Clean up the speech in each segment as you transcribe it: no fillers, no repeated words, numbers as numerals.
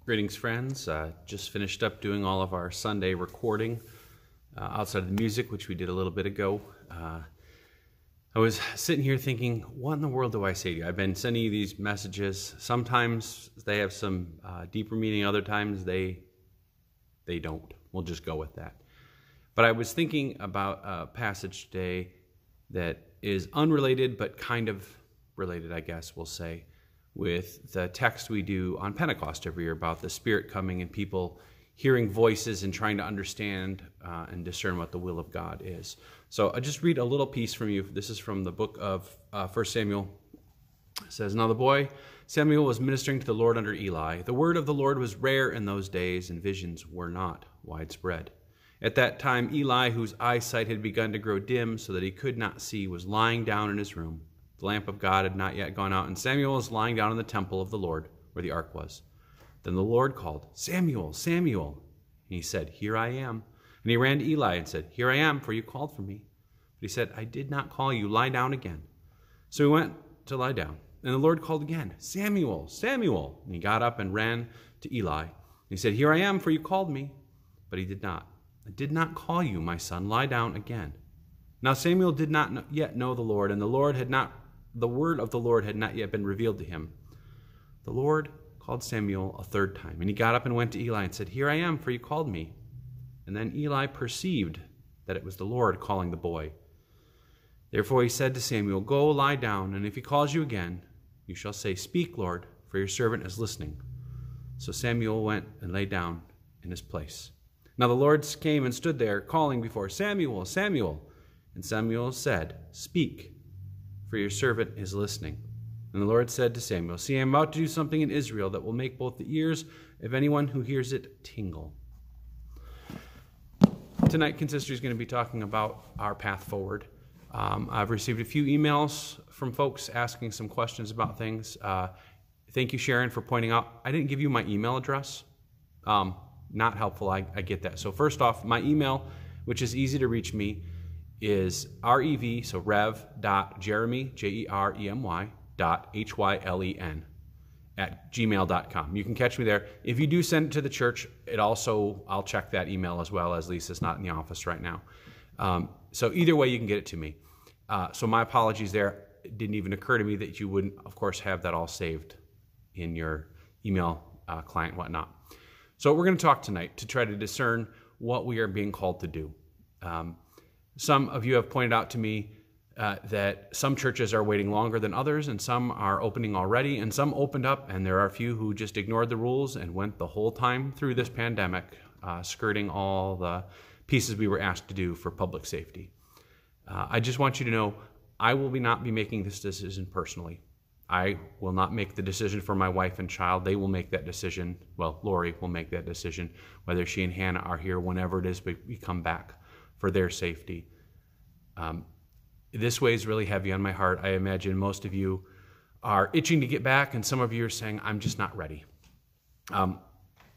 Greetings, friends. Just finished up doing all of our Sunday recording outside of the music, which we did a little bit ago. I was sitting here thinking, what in the world do I say to you? I've been sending you these messages. Sometimes they have some deeper meaning. Other times they don't. We'll just go with that. But I was thinking about a passage today that is unrelated, but kind of related, I guess we'll say, with the text we do on Pentecost every year about the Spirit coming and people hearing voices and trying to understand and discern what the will of God is. So I'll just read a little piece from you. This is from the book of 1 Samuel. It says, "Now the boy Samuel was ministering to the Lord under Eli. The word of the Lord was rare in those days, and visions were not widespread. At that time, Eli, whose eyesight had begun to grow dim so that he could not see, was lying down in his room. The lamp of God had not yet gone out, and Samuel was lying down in the temple of the Lord, where the ark was. Then the Lord called, 'Samuel, Samuel.' And he said, 'Here I am.' And he ran to Eli and said, 'Here I am, for you called for me.' But he said, 'I did not call you. Lie down again.' So he went to lie down. And the Lord called again, 'Samuel, Samuel.' And he got up and ran to Eli. And he said, 'Here I am, for you called me.' But he did not. 'I did not call you, my son. Lie down again.' Now Samuel did not yet know the Lord, and the word of the Lord had not yet been revealed to him. The Lord called Samuel a third time, and he got up and went to Eli and said, 'Here I am, for you called me.' And then Eli perceived that it was the Lord calling the boy. Therefore he said to Samuel, 'Go lie down, and if he calls you again, you shall say, "Speak, Lord, for your servant is listening." So Samuel went and lay down in his place. Now the Lord came and stood there, calling before, 'Samuel, Samuel.' And Samuel said, 'Speak, for your servant is listening.' And the Lord said to Samuel, 'See, I am about to do something in Israel that will make both the ears of anyone who hears it tingle.'" Tonight, Consistory is going to be talking about our path forward. I've received a few emails from folks asking some questions about things. Thank you, Sharon, for pointing out I didn't give you my email address. Not helpful, I get that. So first off, my email, which is easy to reach me, is rev, so rev.jeremy, Jeremy, .hylen @gmail.com. You can catch me there. If you do send it to the church, I'll check that email as well, as Lisa's not in the office right now. So either way, you can get it to me. So my apologies there. It didn't even occur to me that you wouldn't, of course, have that all saved in your email client and whatnot. So we're going to talk tonight to try to discern what we are being called to do. Some of you have pointed out to me that some churches are waiting longer than others, and some are opening already, and some opened up, and there are a few who just ignored the rules and went the whole time through this pandemic, skirting all the pieces we were asked to do for public safety. I just want you to know I will not be making this decision personally. I will not make the decision for my wife and child. They will make that decision. Well, Lori will make that decision, whether she and Hannah are here whenever it is we come back for their safety. This weighs really heavy on my heart. I imagine most of you are itching to get back, and some of you are saying, "I'm just not ready."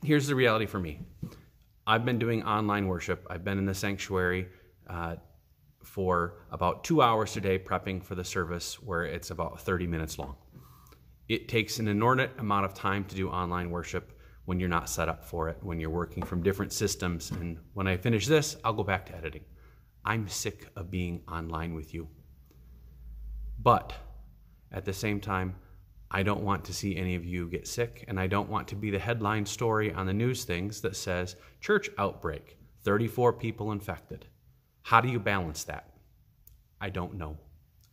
Here's the reality for me. I've been doing online worship. I've been in the sanctuary for about 2 hours today prepping for the service, where it's about 30 minutes long. It takes an inordinate amount of time to do online worship when you're not set up for it, when you're working from different systems. And when I finish this, I'll go back to editing. I'm sick of being online with you. But at the same time, I don't want to see any of you get sick, and I don't want to be the headline story on the news things that says, "Church outbreak, 34 people infected." How do you balance that? I don't know.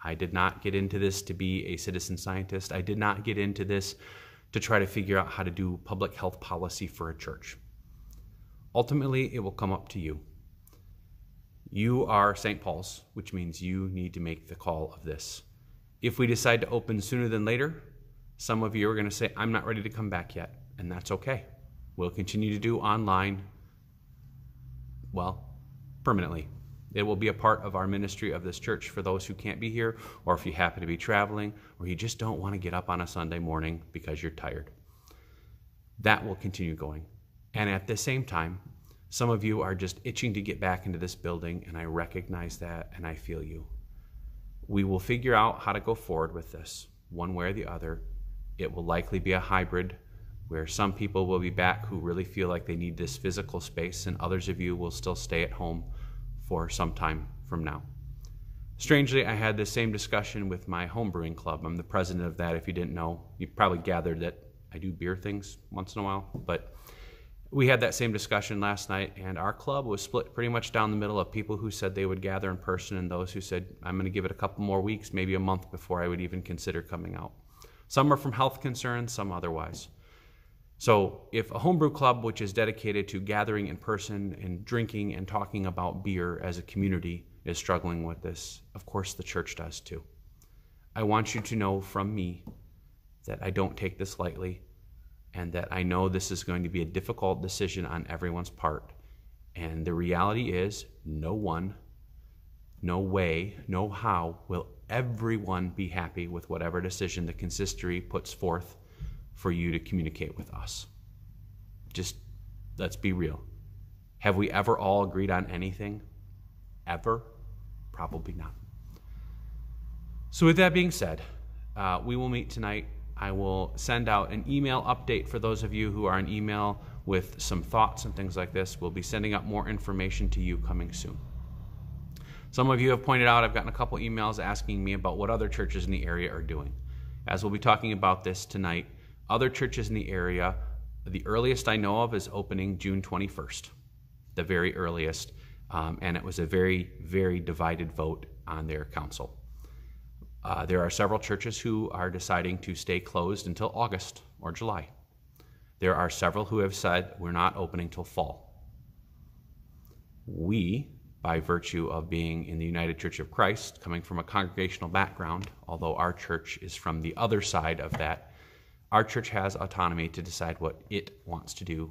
I did not get into this to be a citizen scientist. I did not get into this to try to figure out how to do public health policy for a church. Ultimately, it will come up to you. You are St. Paul's, which means you need to make the call of this. If we decide to open sooner than later, some of you are going to say, "I'm not ready to come back yet," and that's okay. We'll continue to do online, permanently. It will be a part of our ministry of this church for those who can't be here, or if you happen to be traveling, or you just don't want to get up on a Sunday morning because you're tired. That will continue going. And at the same time, some of you are just itching to get back into this building, and I recognize that, and I feel you. We will figure out how to go forward with this, one way or the other. It will likely be a hybrid where some people will be back who really feel like they need this physical space, and others of you will still stay at home for some time from now. Strangely, I had the same discussion with my homebrewing club. I'm the president of that. If you didn't know, you probably gathered that I do beer things once in a while, but we had that same discussion last night, and our club was split pretty much down the middle of people who said they would gather in person and those who said, I'm going to give it a couple more weeks, maybe a month before I would even consider coming out. Some are from health concerns, some otherwise. So if a homebrew club, which is dedicated to gathering in person and drinking and talking about beer as a community, is struggling with this, of course the church does too. I want you to know from me that I don't take this lightly, and that I know this is going to be a difficult decision on everyone's part. And the reality is, no one, no way, no how will everyone be happy with whatever decision the consistory puts forth for you to communicate with us. Just let's be real. Have we ever all agreed on anything? Ever? Probably not. So with that being said, we will meet tonight. I will send out an email update for those of you who are on email with some thoughts and things like this. We'll be sending out more information to you coming soon. Some of you have pointed out, I've gotten a couple emails asking me about what other churches in the area are doing. As we'll be talking about this tonight, other churches in the area, the earliest I know of is opening June 21st, the very earliest, and it was a very, very divided vote on their council. There are several churches who are deciding to stay closed until August or July. There are several who have said we're not opening till fall. We, by virtue of being in the United Church of Christ, coming from a congregational background, although our church is from the other side of that, our church has autonomy to decide what it wants to do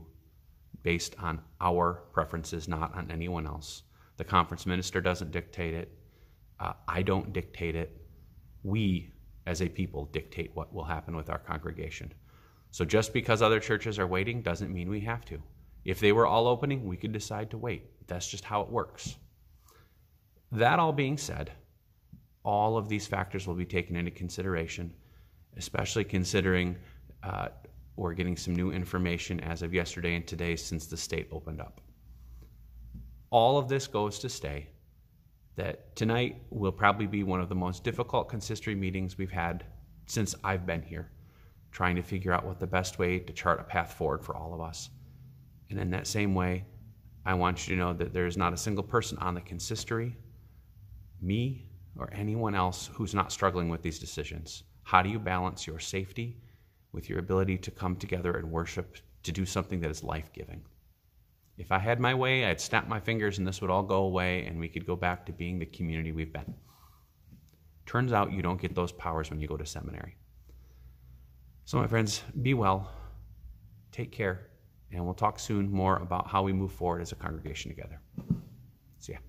based on our preferences, not on anyone else. The conference minister doesn't dictate it. I don't dictate it. We, as a people, dictate what will happen with our congregation. So just because other churches are waiting doesn't mean we have to. If they were all opening, we could decide to wait. That's just how it works. That all being said, all of these factors will be taken into consideration, especially considering we're getting some new information as of yesterday and today since the state opened up. All of this goes to say that tonight will probably be one of the most difficult consistory meetings we've had since I've been here, trying to figure out what the best way to chart a path forward for all of us. And in that same way, I want you to know that there is not a single person on the consistory, me or anyone else, who's not struggling with these decisions. How do you balance your safety with your ability to come together and worship, to do something that is life-giving? If I had my way, I'd snap my fingers and this would all go away and we could go back to being the community we've been. Turns out you don't get those powers when you go to seminary. So my friends, be well, take care, and we'll talk soon more about how we move forward as a congregation together. See ya.